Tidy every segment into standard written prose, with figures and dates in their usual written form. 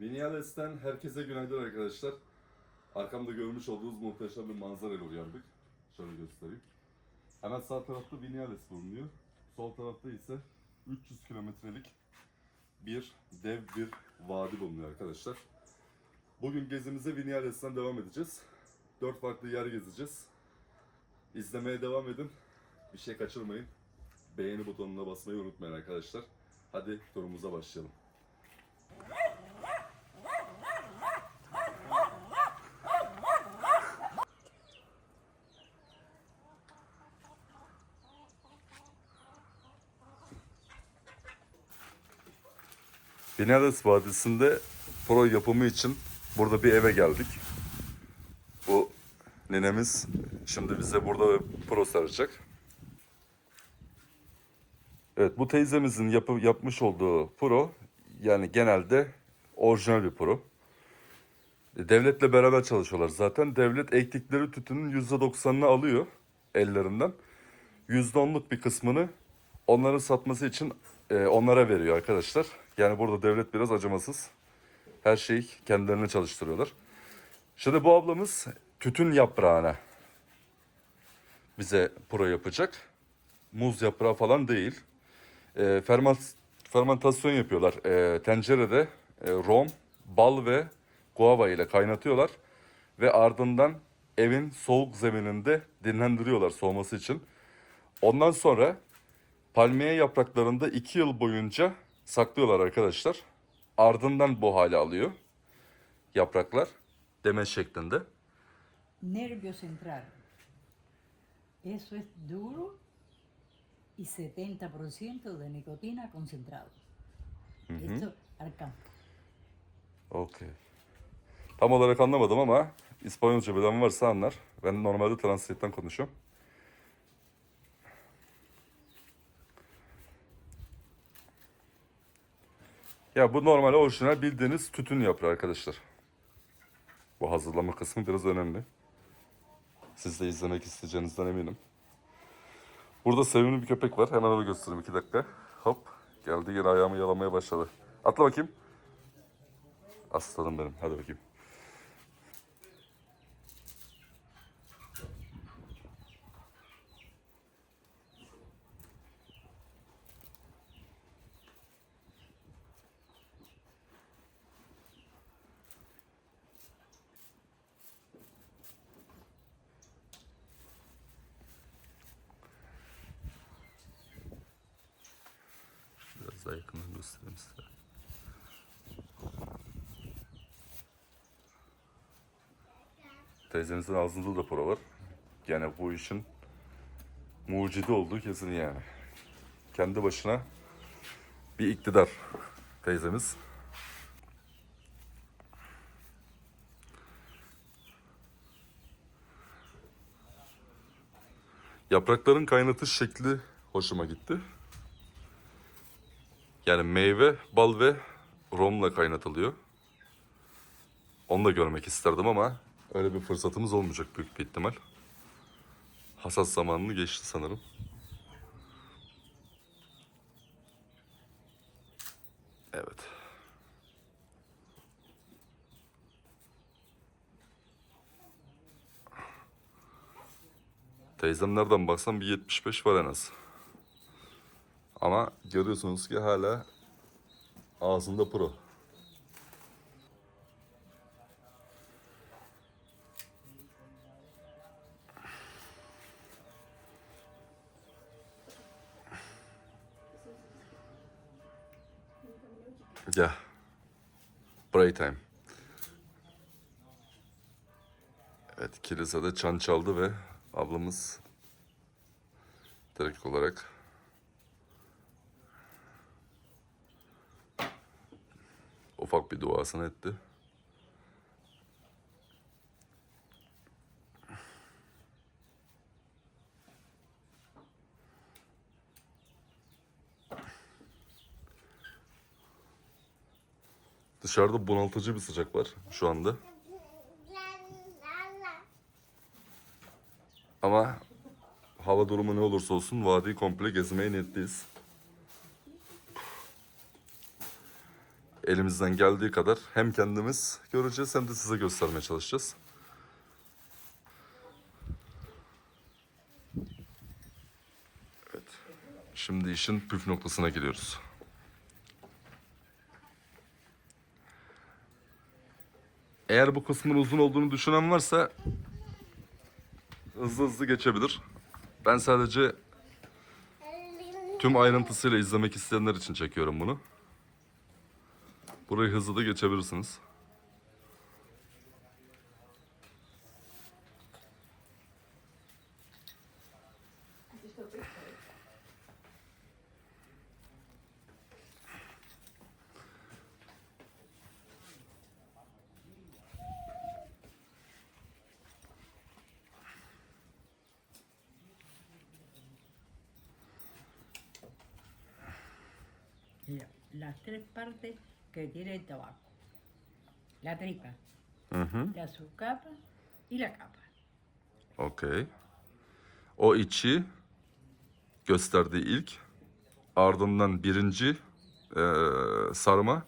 Vinyales'ten herkese günaydın arkadaşlar. Arkamda görmüş olduğunuz muhteşem bir manzara ile uyandık. Şöyle göstereyim. Hemen sağ tarafta Vinyales bulunuyor. Sol tarafta ise 300 kilometrelik dev bir vadi bulunuyor arkadaşlar. Bugün gezimize Vinyales'ten devam edeceğiz. 4 farklı yer gezeceğiz. İzlemeye devam edin. Bir şey kaçırmayın. Beğeni butonuna basmayı unutmayın arkadaşlar. Hadi turumuza başlayalım. Vinyales Vadisi'nde pro yapımı için burada bir eve geldik. Bu ninemiz şimdi bize burada pro saracak. Evet, bu teyzemizin yapmış olduğu pro yani genelde orijinal bir pro. Devletle beraber çalışıyorlar zaten. Devlet ektikleri tütünün %90'ını alıyor ellerinden. %10'luk bir kısmını onların satması için onlara veriyor arkadaşlar. Yani burada devlet biraz acımasız. Her şeyi kendilerine çalıştırıyorlar. Şimdi bu ablamız tütün yaprağına bize pro yapacak. Muz yaprağı falan değil. Fermentasyon yapıyorlar. Tencerede rom, bal ve guava ile kaynatıyorlar. Ve ardından evin soğuk zemininde dinlendiriyorlar soğuması için. Ondan sonra palmiye yapraklarında 2 yıl boyunca saklıyorlar arkadaşlar. Ardından bu hale alıyor yapraklar. Demet şeklinde. Nervio central. Eso es duro y 70% de nicotina concentrado. Esto al campo. Okey. Tam olarak anlamadım ama İspanyolca bilen varsa anlar. Ben normalde Translate'ten konuşuyorum. Ya bu normal orijinal bildiğiniz tütün yaprağı arkadaşlar. Bu hazırlama kısmı biraz önemli. Siz de izlemek isteyeceğinizden eminim. Burada sevimli bir köpek var. Hemen onu göstereyim 2 dakika. Hop. Geldi yine ayağımı yalamaya başladı. Atla bakayım. Aslanım benim. Hadi bakayım. Biraz daha yakından göstereyim size. Teyzemizin ağzında da para var. Yani bu işin mucidi olduğu kesin yani. Kendi başına bir iktidar teyzemiz. Yaprakların kaynatış şekli hoşuma gitti. Yani meyve, bal ve romla kaynatılıyor. Onu da görmek isterdim ama öyle bir fırsatımız olmayacak büyük bir ihtimal. Hasat zamanını geçti sanırım. Evet. Teyzem nereden baksan bir 75 var en az. Ama görüyorsunuz ki hala ağzında pro. Ya. Break time. Evet, kilisede çan çaldı ve ablamız direkt olarak ufak bir duasını etti. Dışarıda bunaltıcı bir sıcak var şu anda. Ama hava durumu ne olursa olsun vadiyi komple gezmeye niyetliyiz. elimizden geldiği kadar hem kendimiz göreceğiz hem de size göstermeye çalışacağız. Evet. Şimdi işin püf noktasına giriyoruz. Eğer bu kısmın uzun olduğunu düşünen varsa hızlı hızlı geçebilir. Ben sadece tüm ayrıntısıyla izlemek isteyenler için çekiyorum bunu. Burayı hızlı da geçebilirsiniz. Las tres partes que tiene el tabaco. La tripa, Hı hı. la subcapa y la capa. Okey. O içi gösterdiği ilk, ardından birinci sarma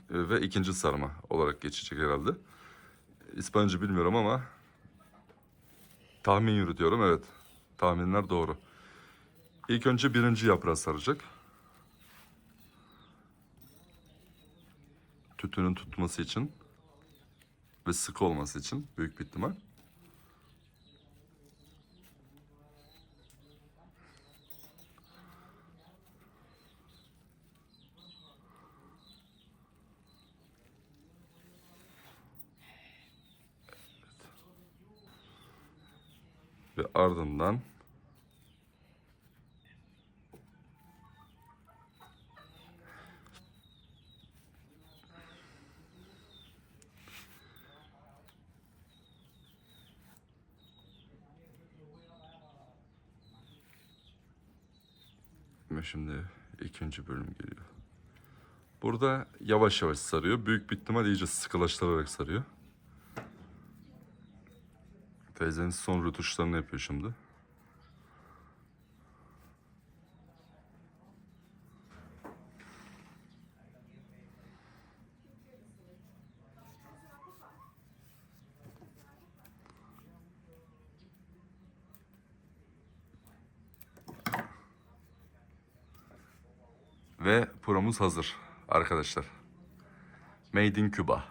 ve ikinci sarma olarak geçecek herhalde. İspanyolca bilmiyorum ama tahmin yürütüyorum. Evet, tahminler doğru. İlk önce birinci yaprağı saracak. Tütünün tutması için ve sık olması için büyük bir ihtimal. Ve ardından ve şimdi ikinci bölüm geliyor. Burada yavaş yavaş sarıyor. Büyük bir ihtimal iyice sıkılaştırarak sarıyor. Teyzeniz son rötuşlarını yapıyor şimdi. Ve puromuz hazır arkadaşlar. Made in Cuba.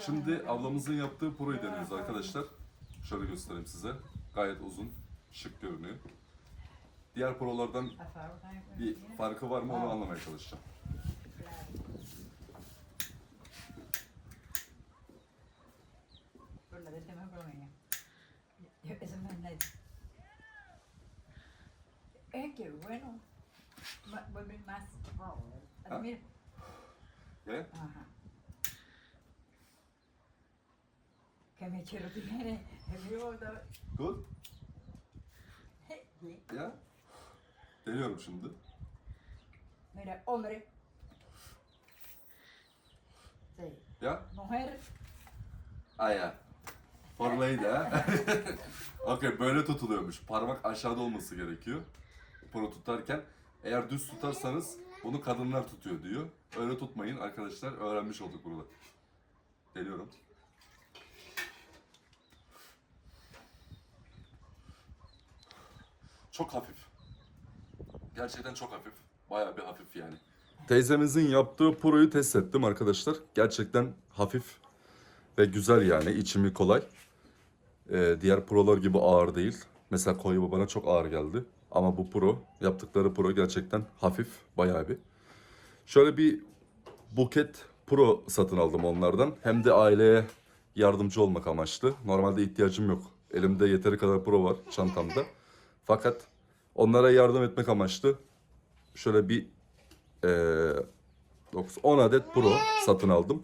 Şimdi ablamızın yaptığı puroyu deniyoruz arkadaşlar. Şöyle göstereyim size. Gayet uzun, şık görünüyor. Diğer purolardan bir farkı var mı onu anlamaya çalışacağım. Por la del tema problema. Eso no es nada. Que bueno. Vuelve más. Mira. Evet. Ajá. Que me quiero tiene. Good. Ya. Deniyorum şimdi. Mira, hombre. Sí. Ya. Mujer. Aya. For lady ha. Okey, böyle tutuluyormuş. Parmak aşağıda olması gerekiyor. Puro tutarken. Eğer düz tutarsanız bunu kadınlar tutuyor diyor. Öyle tutmayın arkadaşlar. Öğrenmiş olduk burada. Deniyorum. Çok hafif. Gerçekten çok hafif. Bayağı bir hafif yani. Teyzemizin yaptığı puroyu test ettim arkadaşlar. Gerçekten hafif ve güzel yani. İçimi kolay. Diğer purolar gibi ağır değil. Mesela koyu bana çok ağır geldi. Ama bu puro, yaptıkları puro gerçekten hafif, bayağı bir. Şöyle bir buket puro satın aldım onlardan. Hem de aileye yardımcı olmak amaçlı. Normalde ihtiyacım yok. Elimde yeteri kadar puro var çantamda. Fakat onlara yardım etmek amaçlı şöyle bir 10 adet puro satın aldım.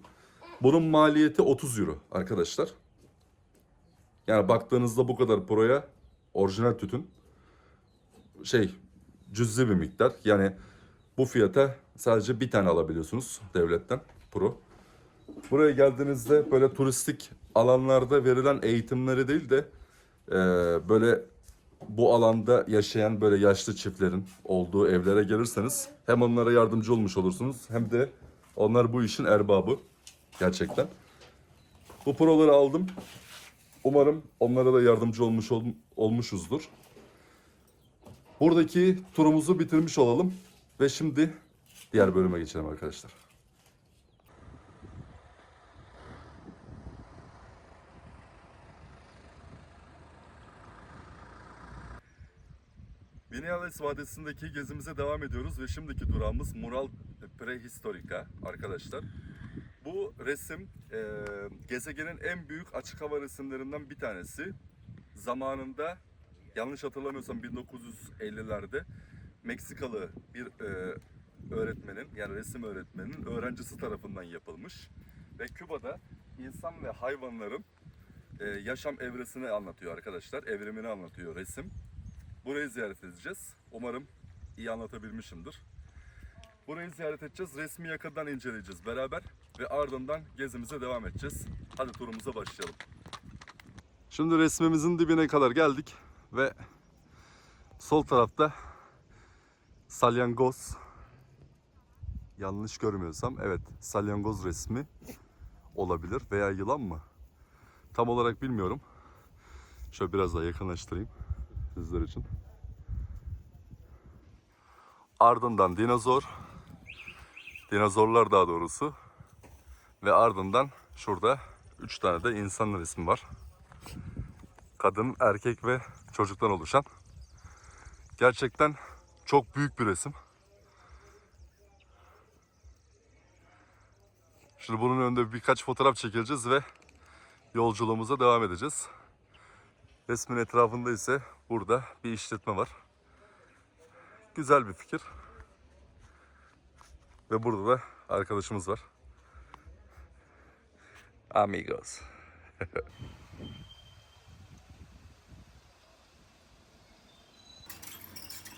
Bunun maliyeti 30 euro arkadaşlar. Yani baktığınızda bu kadar puroya orijinal tütün cüzi bir miktar. Yani bu fiyata sadece bir tane alabiliyorsunuz devletten puro. Buraya geldiğinizde böyle turistik alanlarda verilen eğitimleri değil de böyle bu alanda yaşayan böyle yaşlı çiftlerin olduğu evlere gelirseniz hem onlara yardımcı olmuş olursunuz hem de Onlar bu işin erbabı. Gerçekten. Bu proları aldım. Umarım onlara da yardımcı olmuşuzdur. Buradaki turumuzu bitirmiş olalım. Ve şimdi diğer bölüme geçelim arkadaşlar. Vinyales Vadisi'ndeki gezimize devam ediyoruz ve şimdiki durağımız Mural Prehistorica arkadaşlar. Bu resim gezegenin en büyük açık hava resimlerinden bir tanesi. Zamanında yanlış hatırlamıyorsam 1950'lerde Meksikalı bir öğretmenin, yani resim öğretmeninin öğrencisi tarafından yapılmış. Ve Küba'da insan ve hayvanların yaşam evresini anlatıyor arkadaşlar. Evrimini anlatıyor resim. Burayı ziyaret edeceğiz. Umarım iyi anlatabilmişimdir. Burayı ziyaret edeceğiz. Resmi yakından inceleyeceğiz beraber. Ve ardından gezimize devam edeceğiz. Hadi turumuza başlayalım. Şimdi resmimizin dibine kadar geldik. Ve sol tarafta salyangoz. Yanlış görmüyorsam evet, salyangoz resmi olabilir. Veya yılan mı? Tam olarak bilmiyorum. Şöyle biraz daha yakınlaştırayım sizler için. Ardından dinozorlar daha doğrusu. Ve ardından şurada 3 tane de insan resmi var. Kadın, erkek ve çocuktan oluşan. Gerçekten çok büyük bir resim. Şimdi bunun önünde birkaç fotoğraf çekileceğiz ve yolculuğumuza devam edeceğiz. Resmin etrafında ise burada bir işletme var. Güzel bir fikir. Ve burada da arkadaşımız var. Amigos.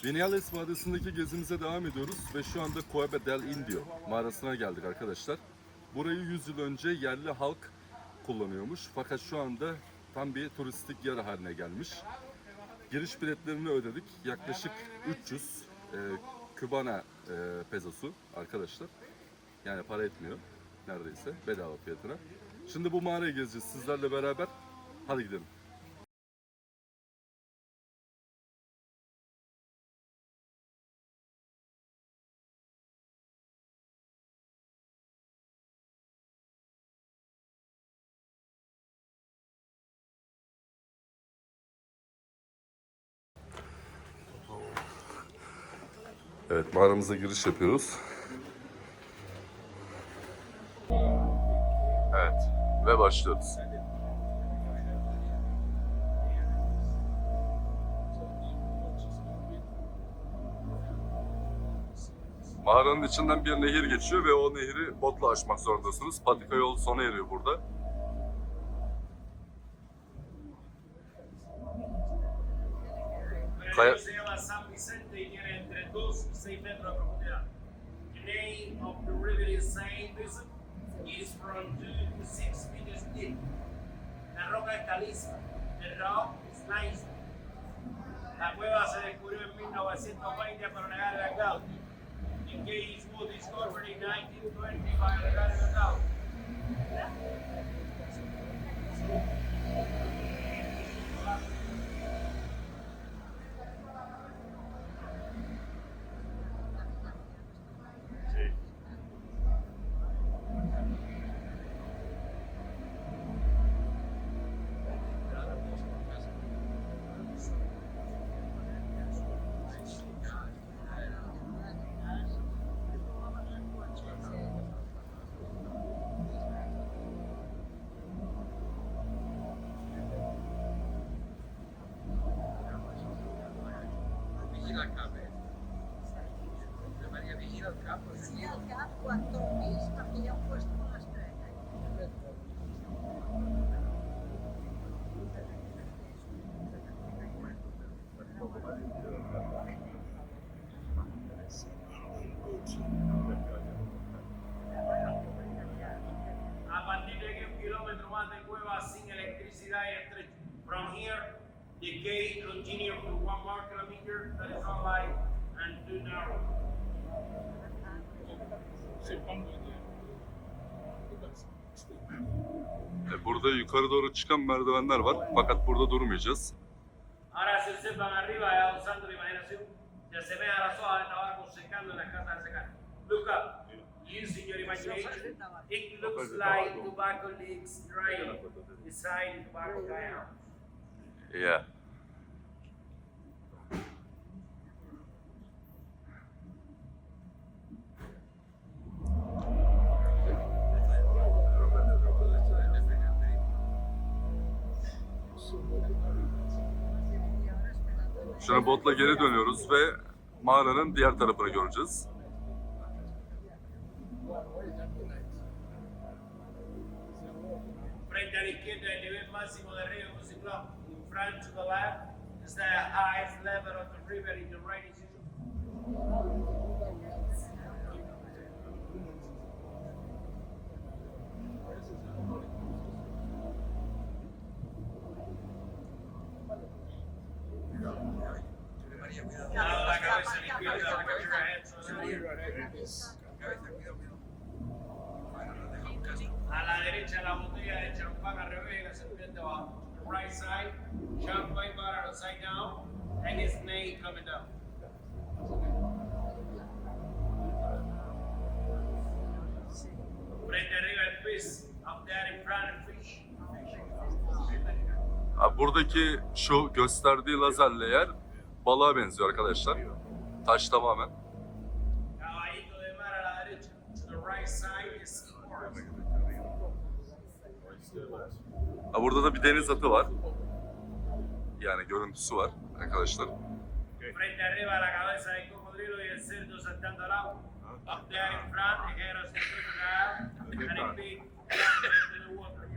Vinyales Vadisi'ndeki gezimize devam ediyoruz ve şu anda Cueva del Indio mağarasına geldik arkadaşlar. Burayı 100 yıl önce yerli halk kullanıyormuş fakat şu anda tam bir turistik yer haline gelmiş. Giriş biletlerini ödedik. Yaklaşık 300 Kübana pezosu arkadaşlar. Yani para etmiyor neredeyse, bedava fiyatına. Şimdi bu mağarayı gezeceğiz sizlerle beraber. Hadi gidelim. Evet, mağaramıza giriş yapıyoruz. Evet, ve başlıyoruz. Mağaranın içinden bir nehir geçiyor ve o nehri botla aşmak zorundasınız. Patika yol sona eriyor burada. Kaya... Se llama San Vicente y tiene entre 2 y 6 metros de profundidad. The name of the river is Saint Vincent is from 2 to 6 meters deep. La roca es caliza. The rock is limestone. La cueva se descubrió en 1920 por Leonardo Gaudí. The cave was discovered in 1920 by Leonardo Gaudí. Vigila il capo. Maria vigila il capo. Sì, al capo a Torres, perché gli ho posto una stretta. A partir de que 1 kilómetro más de cueva sin electricidad y estrecho. From here, the gate continues to 1 more kilometer that is sunlight and too narrow. Sì, quando Burada yukarı doğru çıkan merdivenler var. Fakat burada durmayacağız. Ahora se sepan arriba, ya usando la imaginación, se asemeja a las hojas de tabaco secando en las casas de secano. Look up, using your imagination, it looks like tobacco leaves drying beside the tobacco dry house. Yeah. Şimdi botla geri dönüyoruz ve mağaranın diğer tarafını göreceğiz. Frente a la izquierda, el nivel máximo de río Musiclón. In front to the left is the highest level of the river in the rainy season. Now la cabeza a la izquierda, look at your head, so a la derecha la botella de champán al revés, la serpiente abajo. The right side, champagne bottle upside down, and his name coming down. Frente arriba el fish, up there in front of fish. Buradaki şu gösterdiği lazerle yer balığa benziyor arkadaşlar. Taş tamamen. Caballito de mar a la derecha. To the right side is seahorse. Burada da bir deniz atı var. Yani görüntüsü var arkadaşlar. Frente arriba la cabeza del cocodrilo y el cerdo saltando al agua. Up there in front, the head of the crocodile, and a big lamb into the water.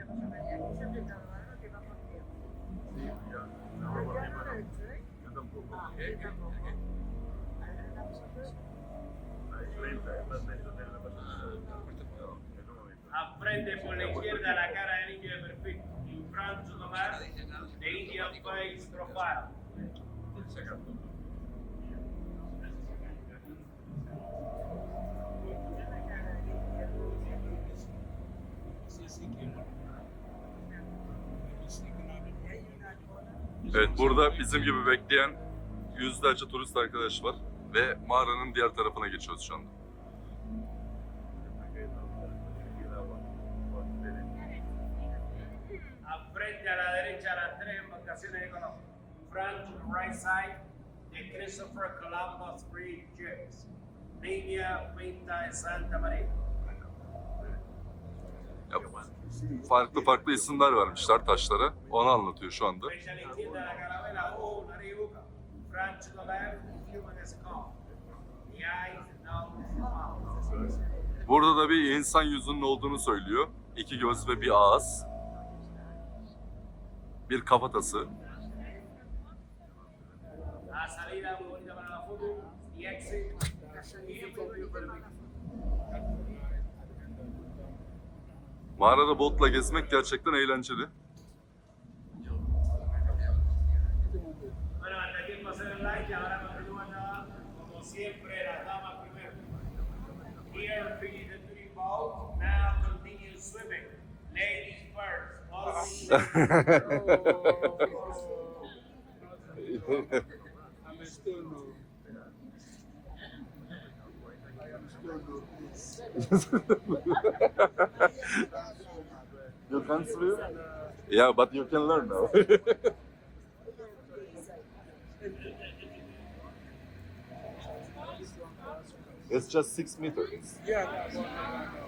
A frente por la izquierda la cara del indio de perfil. In front to the left, the Indian face profile. Evet, burada bizim gibi bekleyen yüzlerce turist arkadaş var ve mağaranın diğer tarafına geçiyoruz şu anda. A frente a la derecha las tres embarcaciones de Colón. Front to the right side, the Christopher Columbus Bridge ships. Niña Pinta de Santa María. Ya, farklı farklı isimler vermişler taşlara. Onu anlatıyor şu anda. Frente a la izquierda la carabela, ojo, nariz y boca. Front to the left, human skull. The eyes, the nose, the mouth. Burada da bir insan yüzünün olduğunu söylüyor. İki göz ve bir ağız. Bir kafatası. La salida muy bonita para la foto. The exit. Mağarada botla gezmek gerçekten eğlenceli. Bueno, hasta aquí el paseo del like, ahora continúa acá, como siempre, las damas primero. Here, finish the three boat, now continue swimming. Ladies first, You can swim? Yeah, but you can learn now. It's just 6 meters.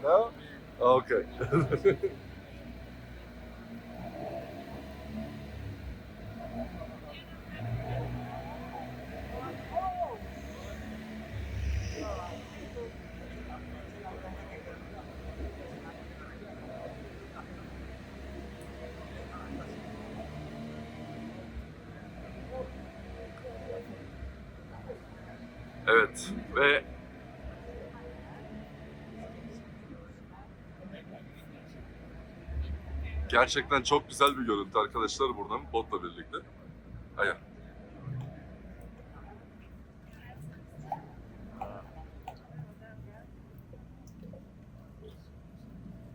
No? Okay. Evet ve gerçekten çok güzel bir görüntü arkadaşlar buradan botla birlikte. Hayır.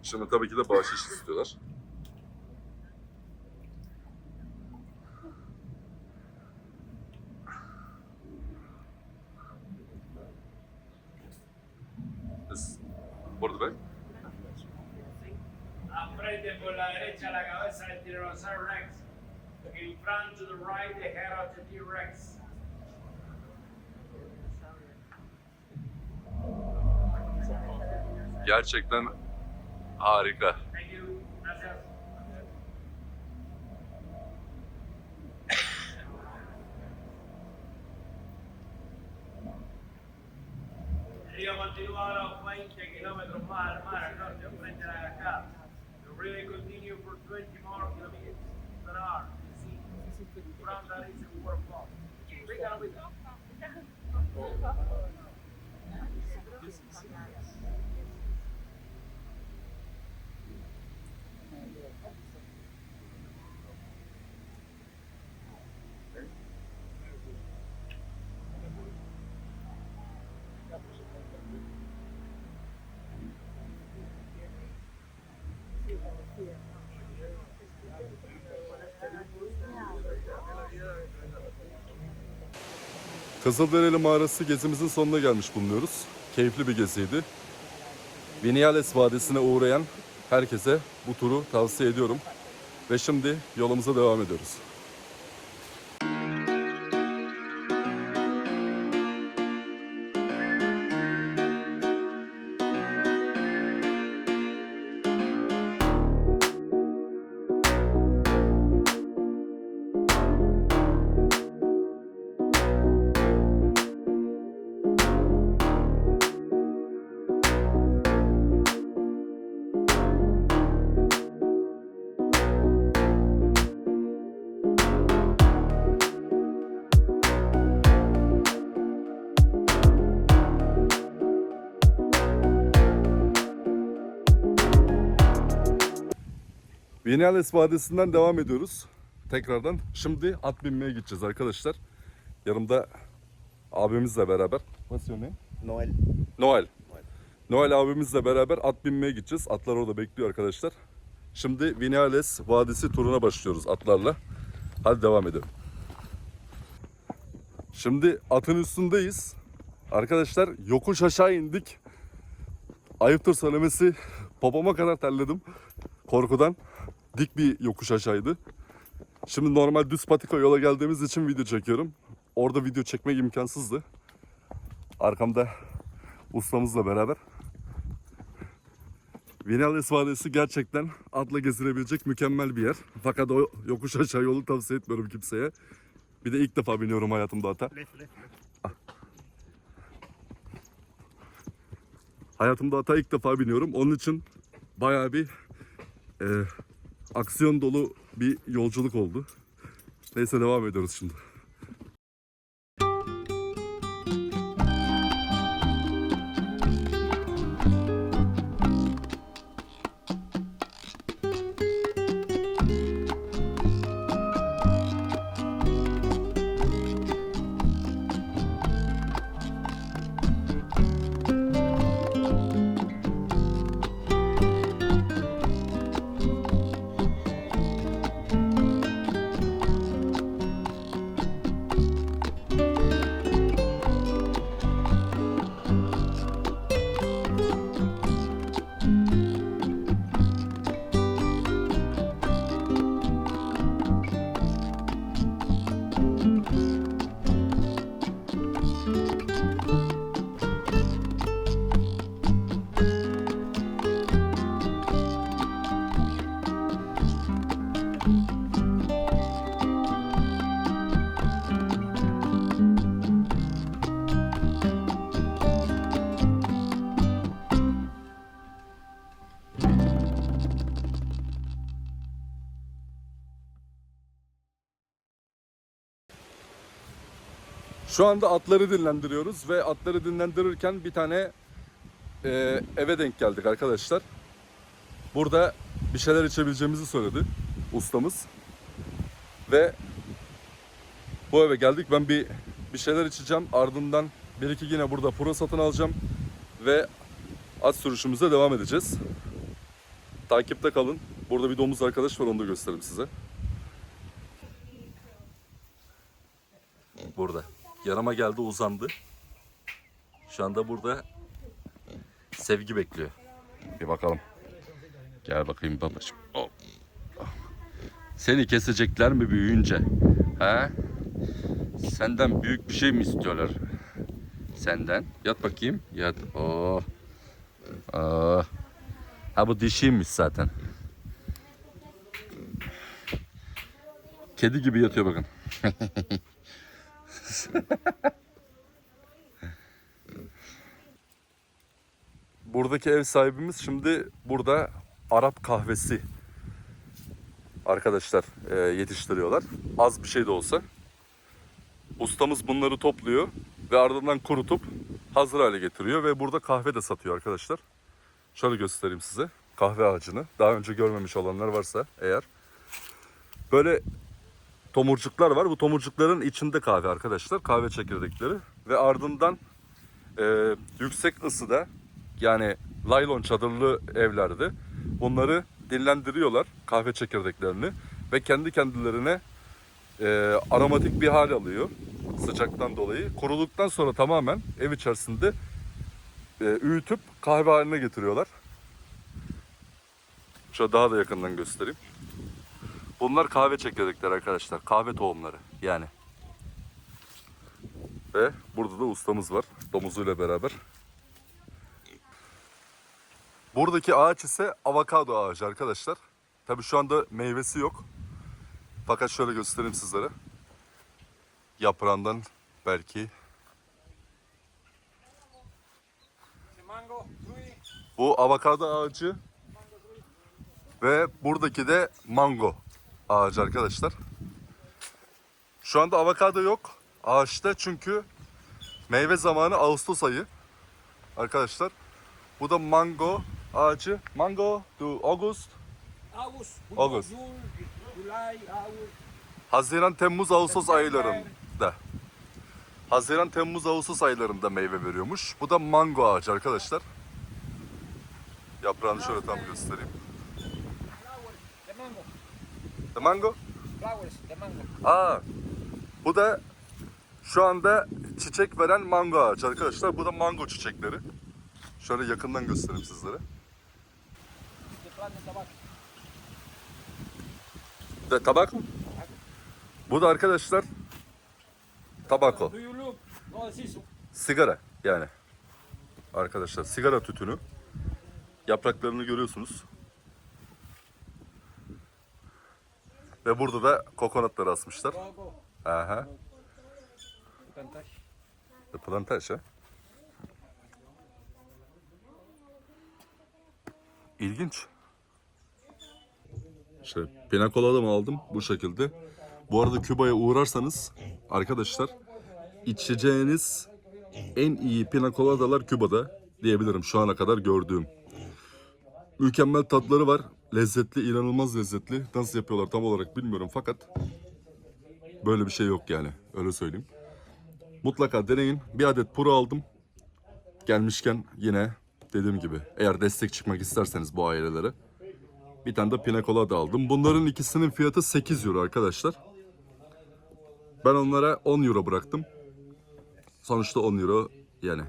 Şimdi tabii ki de bahşiş istiyorlar. Burada bak. Aprende por la derecha la cabeza del Tyrannosaurus Rex. In front to the right, the head of the T-Rex. Gerçekten harika. Thank you. Gracias. El río continúa ahora 20 kilómetros más al mar al norte, frente a la cascada. The river continue for 20 more kilometers per hour. See, from that is a waterfall. Bring that with Kızılderili Mağarası gezimizin sonuna gelmiş bulunuyoruz. Keyifli bir geziydi. Vinyales Vadisi'ne uğrayan herkese bu turu tavsiye ediyorum. Ve şimdi yolumuza devam ediyoruz. Vinyales Vadisi'nden devam ediyoruz. Tekrardan. Şimdi at binmeye gideceğiz arkadaşlar. Yanımda abimizle beraber. What's your name? Noel. Noel. Noel abimizle beraber at binmeye gideceğiz. Atlar orada bekliyor arkadaşlar. Şimdi Vinyales Vadisi turuna başlıyoruz atlarla. Hadi devam edelim. Şimdi atın üstündeyiz. Arkadaşlar yokuş aşağı indik. Ayıptır söylemesi popoma kadar terledim. Korkudan. Dik bir yokuş aşağıydı. Şimdi normal düz patika yola geldiğimiz için video çekiyorum. Orada video çekmek imkansızdı. Arkamda ustamızla beraber. Vinyales Vadisi gerçekten atla gezilebilecek mükemmel bir yer. Fakat o yokuş aşağı yolu tavsiye etmiyorum kimseye. Bir de ilk defa biniyorum hayatımda ata. Hayatımda ata ilk defa biniyorum. Onun için bayağı bir aksiyon dolu bir yolculuk oldu. Neyse devam ediyoruz şimdi. Şu anda atları dinlendiriyoruz ve atları dinlendirirken bir tane eve denk geldik arkadaşlar. Burada bir şeyler içebileceğimizi söyledi ustamız. Ve bu eve geldik. Ben bir şeyler içeceğim. Ardından bir iki yine burada puro satın alacağım. Ve at sürüşümüze devam edeceğiz. Takipte kalın. Burada bir domuz arkadaş var, onu da göstereyim size. Burada. Yanıma geldi, uzandı. Şu anda burada sevgi bekliyor. Bir bakalım. Gel bakayım babacığım. Hop. Seni kesecekler mi büyüyünce? He? Senden büyük bir şey mi istiyorlar? Senden. Yat bakayım. Yat. Oh. Oh. Ha bu dişiymiş zaten. Kedi gibi yatıyor bakın. Buradaki ev sahibimiz şimdi burada Arap kahvesi arkadaşlar yetiştiriyorlar. Az bir şey de olsa. Ustamız bunları topluyor ve ardından kurutup hazır hale getiriyor ve burada kahve de satıyor arkadaşlar. Şöyle göstereyim size kahve ağacını. Daha önce görmemiş olanlar varsa eğer. Böyle tomurcuklar var. Bu tomurcukların içinde kahve arkadaşlar. Kahve çekirdekleri. Ve ardından yüksek ısıda yani laylon çadırlı evlerde bunları dinlendiriyorlar kahve çekirdeklerini. Ve kendi kendilerine aromatik bir hal alıyor sıcaktan dolayı. Kuruduktan sonra tamamen ev içerisinde öğütüp kahve haline getiriyorlar. Şöyle daha da yakından göstereyim. Bunlar kahve çekirdekleri arkadaşlar. Kahve tohumları yani. Ve burada da ustamız var. Domuzuyla beraber. Buradaki ağaç ise avokado ağacı arkadaşlar. Tabii şu anda meyvesi yok. Fakat şöyle göstereyim sizlere. Yaprağından belki. Bu avokado ağacı. Ve buradaki de mango ağacı arkadaşlar. Şu anda avokado yok ağaçta çünkü meyve zamanı Ağustos ayı arkadaşlar. Bu da mango ağacı. Mango to August. August. Haziran, Temmuz, Ağustos aylarında. Haziran, Temmuz, Ağustos aylarında meyve veriyormuş. Bu da mango ağacı arkadaşlar. Yaprağını şöyle tam göstereyim. The mango? Flowers, the mango. Aa, bu da şu anda çiçek veren mango ağacı arkadaşlar. Bu da mango çiçekleri. Şöyle yakından göstereyim sizlere. The plant of tobacco. De tabak mı? Bu da arkadaşlar tabako. Do you look? Oh, this is Sigara yani. Arkadaşlar sigara tütünü. Yapraklarını görüyorsunuz. Ve burada da kokonatları asmışlar. tobacco. Aha. Plantage. Plantaj ha. İlginç. İşte pina coladamı aldım bu şekilde. Bu arada Küba'ya uğrarsanız arkadaşlar içeceğiniz en iyi pina coladalar Küba'da diyebilirim şu ana kadar gördüğüm. Mükemmel tatları var. Lezzetli, inanılmaz lezzetli. Nasıl yapıyorlar tam olarak bilmiyorum fakat böyle bir şey yok yani. Öyle söyleyeyim. Mutlaka deneyin. Bir adet puro aldım. Gelmişken yine dediğim gibi eğer destek çıkmak isterseniz bu ailelere bir tane de pina colada aldım. Bunların ikisinin fiyatı 8 euro arkadaşlar. Ben onlara 10 euro bıraktım. Sonuçta 10 euro yani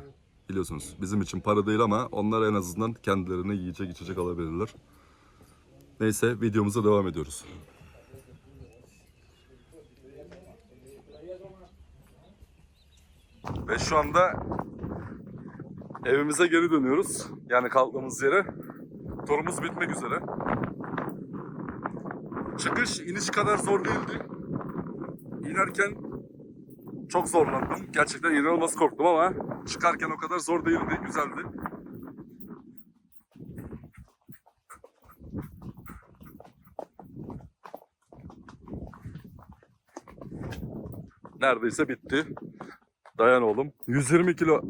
biliyorsunuz bizim için para değil ama onlar en azından kendilerine yiyecek içecek alabilirler. Neyse videomuza devam ediyoruz. Ve şu anda evimize geri dönüyoruz. Yani kaldığımız yere. Turumuz bitmek üzere. Çıkış iniş kadar zor değildi. İnerken çok zorlandım. Gerçekten inanılmaz korktum ama çıkarken o kadar zor değildi. Güzeldi. Neredeyse bitti. Dayan oğlum. 120 kilo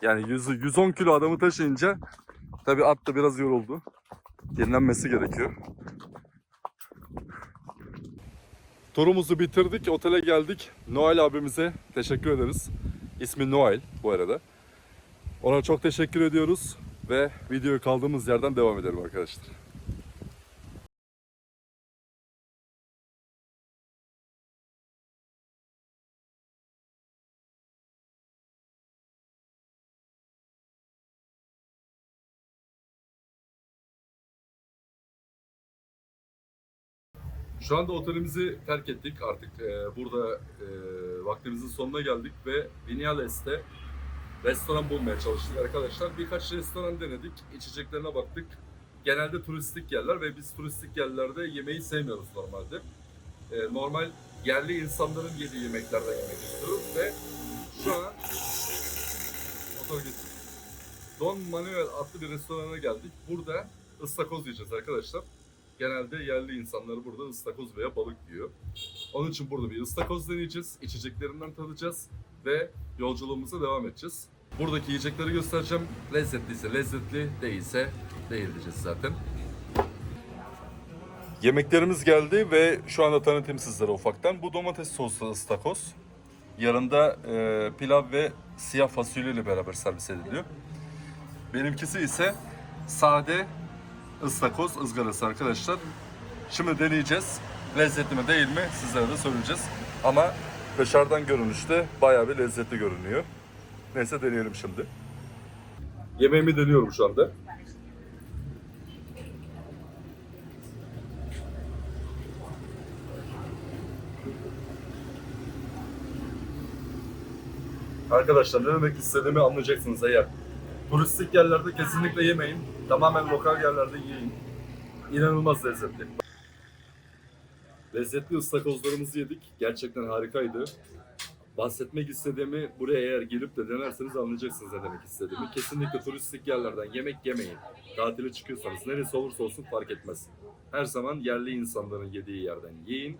yani 110 kilo adamı taşıyınca tabii at da biraz yoruldu. Dinlenmesi gerekiyor. Turumuzu bitirdik. Otele geldik. Noel abimize teşekkür ederiz. İsmi Noel bu arada. Ona çok teşekkür ediyoruz. Ve videoyu kaldığımız yerden devam edelim arkadaşlar. Şu anda otelimizi terk ettik. Artık burada vaktimizin sonuna geldik ve Vinales'te restoran bulmaya çalıştık arkadaşlar. Birkaç restoran denedik, içeceklerine baktık. Genelde turistik yerler ve biz turistik yerlerde yemeği sevmiyoruz normalde. Normal yerli insanların yediği yemeklerden yemek istiyoruz ve şu an motor getir. Don Manuel adlı bir restorana geldik. Burada ıstakoz yiyeceğiz arkadaşlar. Genelde yerli insanlar burada ıstakoz veya balık yiyor. Onun için burada bir ıstakoz deneyeceğiz, içeceklerinden tadacağız ve yolculuğumuza devam edeceğiz. Buradaki yiyecekleri göstereceğim. Lezzetliyse lezzetli, değilse değil diyeceğiz zaten. Yemeklerimiz geldi ve şu anda tanıtayım sizlere ufaktan. Bu domates soslu ıstakoz. Yanında pilav ve siyah fasulye ile beraber servis ediliyor. Benimkisi ise sade ıstakoz ızgarası arkadaşlar. Şimdi deneyeceğiz. Lezzetli mi değil mi sizlere de söyleyeceğiz. Ama dışarıdan görünüşte bayağı bir lezzetli görünüyor. Neyse deneyelim şimdi. Yemeğimi deniyorum şu anda. Arkadaşlar ne demek istediğimi anlayacaksınız eğer. Turistik yerlerde kesinlikle yemeyin. Tamamen lokal yerlerde yiyin. İnanılmaz lezzetli. Lezzetli ıstakozlarımızı yedik. Gerçekten harikaydı. Bahsetmek istediğimi buraya eğer gelip de denerseniz anlayacaksınız ne demek istediğimi. Kesinlikle turistik yerlerden yemek yemeyin. Tatile çıkıyorsanız neresi olursa olsun fark etmez. Her zaman yerli insanların yediği yerden yiyin.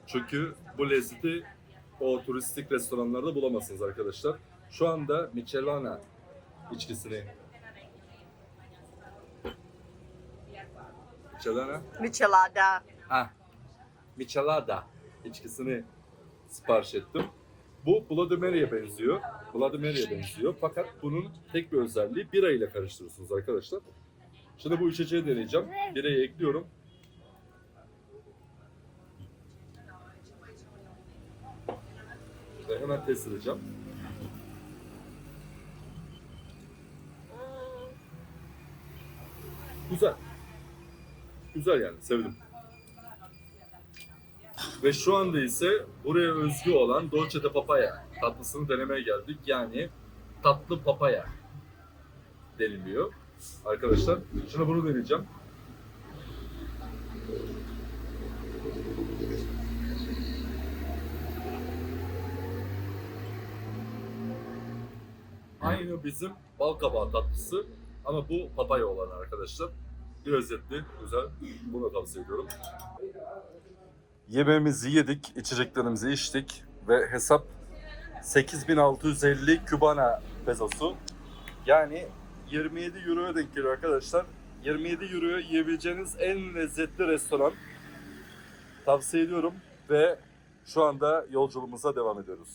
Çünkü bu lezzeti o turistik restoranlarda bulamazsınız arkadaşlar. Şu anda Michelana içkisini Michelada. Michelada içkisini sipariş ettim. Bu Bloody Mary'e benziyor. Bloody Mary'e benziyor. Fakat bunun tek bir özelliği bira ile karıştırıyorsunuz arkadaşlar. Şimdi bu içeceği deneyeceğim. Birayı ekliyorum. Ve hemen test edeceğim. Güzel. Güzel yani, sevdim. Ve şu anda ise buraya özgü olan Dolce de Papaya tatlısını denemeye geldik. Yani tatlı papaya deniliyor arkadaşlar. Şimdi bunu deneyeceğim. Aynı bizim bal kabağı tatlısı ama bu papaya olan arkadaşlar. Lezzetli, güzel. Bunu tavsiye ediyorum. Yemeğimizi yedik, içeceklerimizi içtik ve hesap 8650 Kübana pezosu. Yani 27 euroya denk geliyor arkadaşlar. 27 euroya yiyebileceğiniz en lezzetli restoran. Tavsiye ediyorum ve şu anda yolculuğumuza devam ediyoruz.